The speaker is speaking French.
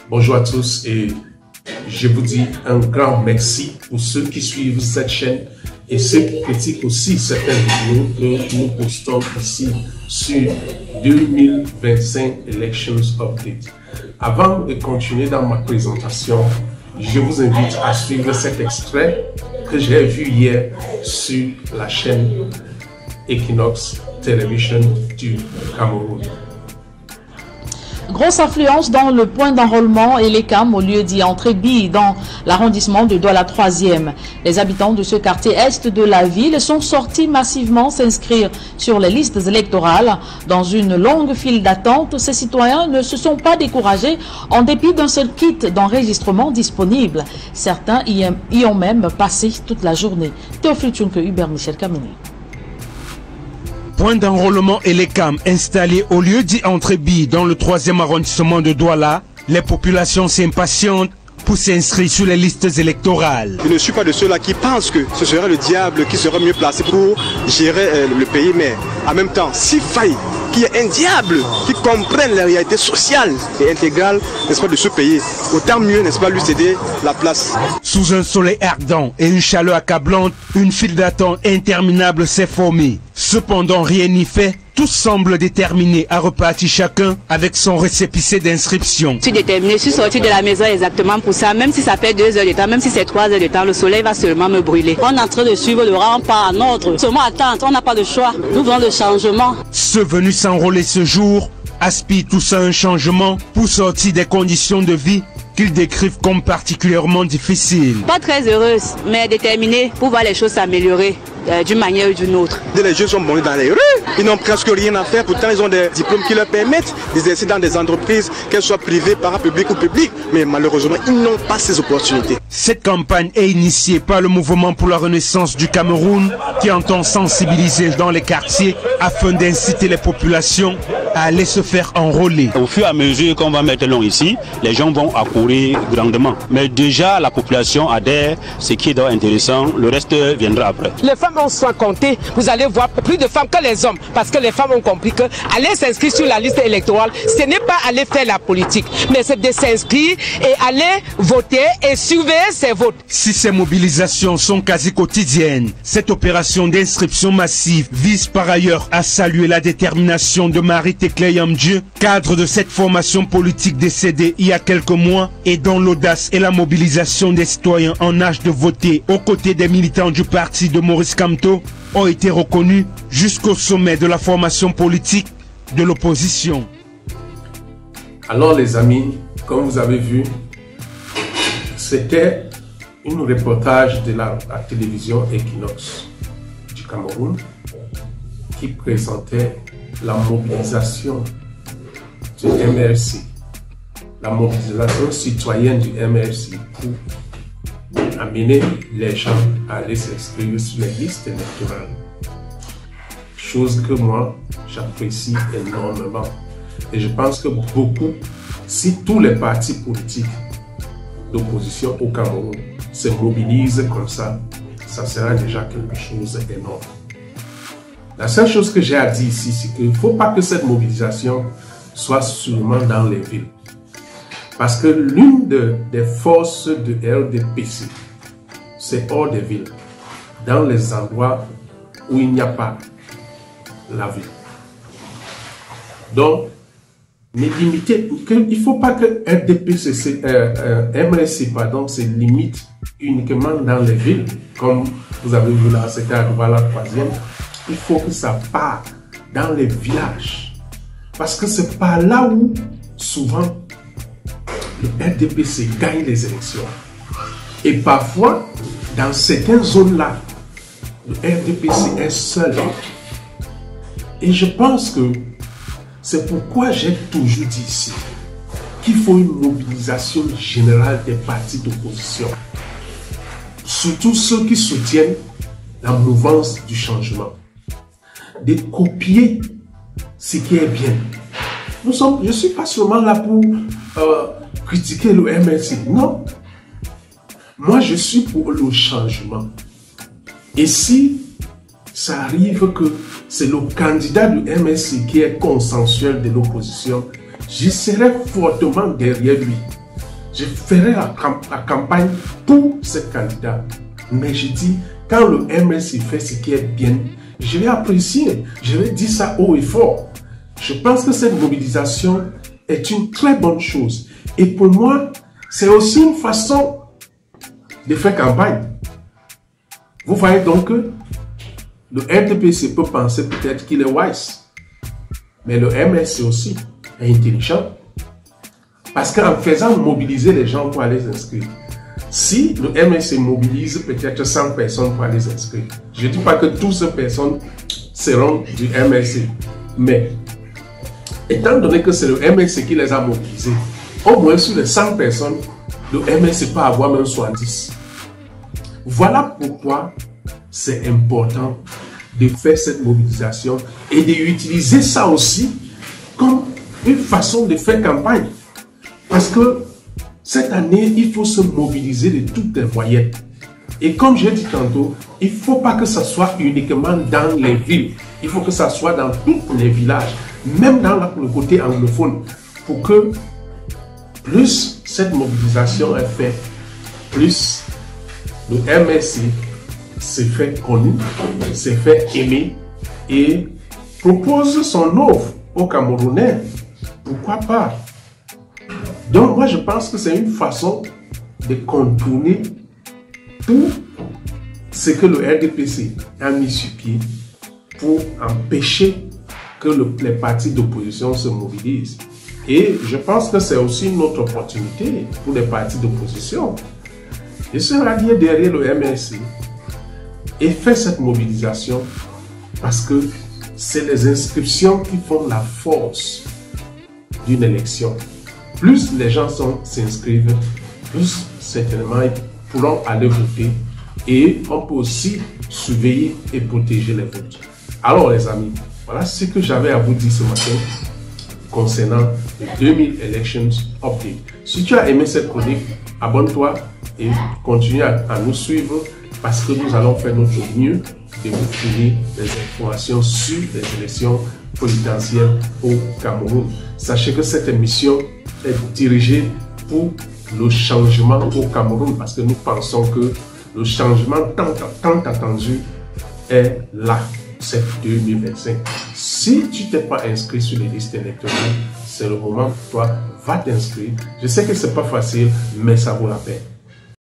Bonjour à tous et je vous dis un grand merci pour ceux qui suivent cette chaîne et ceux qui critiquent aussi certaines vidéos que nous postons ici sur 2025 Elections Update. Avant de continuer dans ma présentation, je vous invite à suivre cet extrait que j'ai vu hier sur la chaîne Equinox Television du Cameroun. Grosse affluence dans le point d'enrôlement Elekam au lieu d'y entrer Bi dans l'arrondissement de Douala 3e. Les habitants de ce quartier est de la ville sont sortis massivement s'inscrire sur les listes électorales. Dans une longue file d'attente, ces citoyens ne se sont pas découragés en dépit d'un seul kit d'enregistrement disponible. Certains y ont même passé toute la journée. Théophile Tchunke, Hubert Michel Kameni. Point d'enrôlement Elekam installé au lieu d'y entrer Bi dans le 3e arrondissement de Douala, les populations s'impatientent pour s'inscrire sur les listes électorales. Je ne suis pas de ceux-là qui pensent que ce serait le diable qui serait mieux placé pour gérer le pays, mais en même temps, s'il faille qu'il y ait un diable qui comprenne la réalité sociale et intégrale, n'est-ce pas, de ce pays, autant mieux, n'est-ce pas, lui céder la place. Sous un soleil ardent et une chaleur accablante, une file d'attente interminable s'est formée. Cependant, rien n'y fait. Tous semblent déterminés à repartir chacun avec son récépissé d'inscription. Je suis déterminé, je suis sorti de la maison exactement pour ça. Même si ça fait 2 heures de temps, même si c'est 3 heures de temps, le soleil va seulement me brûler. On est en train de suivre le rang par un autre. Seulement attendre, on n'a pas de choix. Nous voulons le changement. Ceux venus s'enrôler ce jour aspirent tous à un changement pour sortir des conditions de vie qu'ils décrivent comme particulièrement difficiles. Pas très heureuse, mais déterminée pour voir les choses s'améliorer d'une manière ou d'une autre. Les jeunes sont bondés dans les rues, ils n'ont presque rien à faire, pourtant ils ont des diplômes qui leur permettent d'exercer dans des entreprises, qu'elles soient privées, parapubliques ou publiques, mais malheureusement ils n'ont pas ces opportunités. Cette campagne est initiée par le mouvement pour la renaissance du Cameroun qui entend sensibiliser dans les quartiers afin d'inciter les populations à aller se faire enrôler. Au fur et à mesure qu'on va mettre long ici, les gens vont accourir grandement. Mais déjà la population adhère, ce qui est intéressant, le reste viendra après. Les femmes ont soin compté, vous allez voir plus de femmes que les hommes, parce que les femmes ont compris que aller s'inscrire sur la liste électorale, ce n'est pas aller faire la politique, mais c'est de s'inscrire et aller voter et surveiller ses votes. Si ces mobilisations sont quasi quotidiennes, cette opération d'inscription massive vise par ailleurs à saluer la détermination de Marie Teclé Yamdieu, cadre de cette formation politique décédée il y a quelques mois, et dont l'audace et la mobilisation des citoyens en âge de voter aux côtés des militants du parti de Maurice Kamto ont été reconnus jusqu'au sommet de la formation politique de l'opposition. Alors les amis, comme vous avez vu, c'était un reportage de la télévision Equinox du Cameroun qui présentait la mobilisation du MRC, la mobilisation citoyenne du MRC pour amener les gens à aller s'inscrire sur les listes électorales. Chose que moi, j'apprécie énormément. Et je pense que beaucoup, si tous les partis politiques d'opposition au Cameroun se mobilisent comme ça sera déjà quelque chose d'énorme. La seule chose que j'ai à dire ici, c'est qu'il ne faut pas que cette mobilisation soit seulement dans les villes. Parce que l'une des forces de RDPC, c'est hors des villes, dans les endroits où il n'y a pas la ville. Donc, mais limiter, il ne faut pas que RDPC, MRC, pardon, se limite uniquement dans les villes, comme vous avez vu là, c'était à Douala 3e. Il faut que ça parte dans les villages. Parce que c'est par là où, souvent, le RDPC gagne les élections. Et parfois, dans certaines zones-là, le RDPC est seul. Et je pense que c'est pourquoi j'ai toujours dit ici qu'il faut une mobilisation générale des partis d'opposition. Surtout ceux qui soutiennent la mouvance du changement. De copier ce qui est bien. Je ne suis pas seulement là pour critiquer le MRC. Non. Moi, je suis pour le changement. Et si ça arrive que c'est le candidat du MRC qui est consensuel de l'opposition, je serai fortement derrière lui. je ferai la campagne pour ce candidat. Mais je dis, quand le MLC fait ce qui est bien, je vais apprécier, je vais dire ça haut et fort. Je pense que cette mobilisation est une très bonne chose. Et pour moi, c'est aussi une façon de faire campagne. Vous voyez donc que le RDPC peut penser peut-être qu'il est wise. Mais le MLC aussi est intelligent. Parce qu'en faisant mobiliser les gens pour aller s'inscrire, si le MLC mobilise peut-être 100 personnes pour aller s'inscrire, je ne dis pas que toutes ces personnes seront du MLC, mais étant donné que c'est le MLC qui les a mobilisés, au moins sur les 100 personnes, le MLC peut avoir même 70. Voilà pourquoi c'est important de faire cette mobilisation et d'utiliser ça aussi comme une façon de faire campagne. Parce que cette année, il faut se mobiliser de toutes les moyens. Et comme j'ai dit tantôt, il ne faut pas que ça soit uniquement dans les villes. Il faut que ça soit dans tous les villages, même dans le côté anglophone, pour que plus cette mobilisation est faite, plus le MLC s'est fait connu, s'est fait aimer et propose son offre aux Camerounais. Pourquoi pas? Donc moi je pense que c'est une façon de contourner tout ce que le RDPC a mis sur pied pour empêcher que les partis d'opposition se mobilisent. Et je pense que c'est aussi une autre opportunité pour les partis d'opposition de se rallier derrière le MLC et faire cette mobilisation, parce que c'est les inscriptions qui font la force d'une élection. Plus les gens s'inscrivent, plus certainement ils pourront aller voter, et on peut aussi surveiller et protéger les votes. Alors les amis, voilà ce que j'avais à vous dire ce matin concernant le 2000 Elections Update. Si tu as aimé cette chronique, abonne-toi et continue à nous suivre, parce que nous allons faire notre mieux de vous fournir des informations sur les élections présidentielles au Cameroun. Sachez que cette émission est dirigée pour le changement au Cameroun, parce que nous pensons que le changement tant attendu est là, c'est 2025. Si tu t'es pas inscrit sur les listes électorales, c'est le moment pour toi, va t'inscrire. Je sais que c'est pas facile, mais ça vaut la peine.